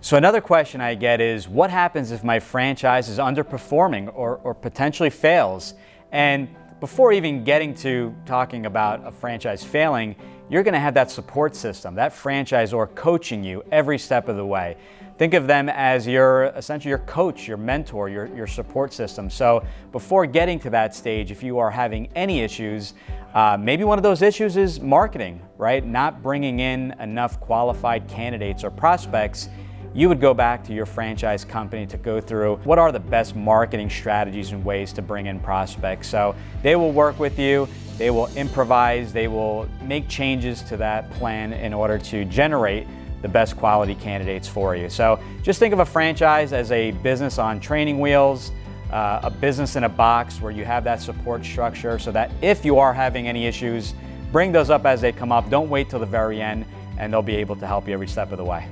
So another question I get is, what happens if my franchise is underperforming or potentially fails? And before even getting to talking about a franchise failing, you're going to have that support system, that franchisor coaching you every step of the way. Think of them as essentially your coach, your mentor, your support system. So before getting to that stage, if you are having any issues, maybe one of those issues is marketing, right? Not bringing in enough qualified candidates or prospects. You would go back to your franchise company to go through what are the best marketing strategies and ways to bring in prospects. So they will work with you, they will improvise, they will make changes to that plan in order to generate the best quality candidates for you. So just think of a franchise as a business on training wheels, a business in a box where you have that support structure so that if you are having any issues, bring those up as they come up. Don't wait till the very end, and they'll be able to help you every step of the way.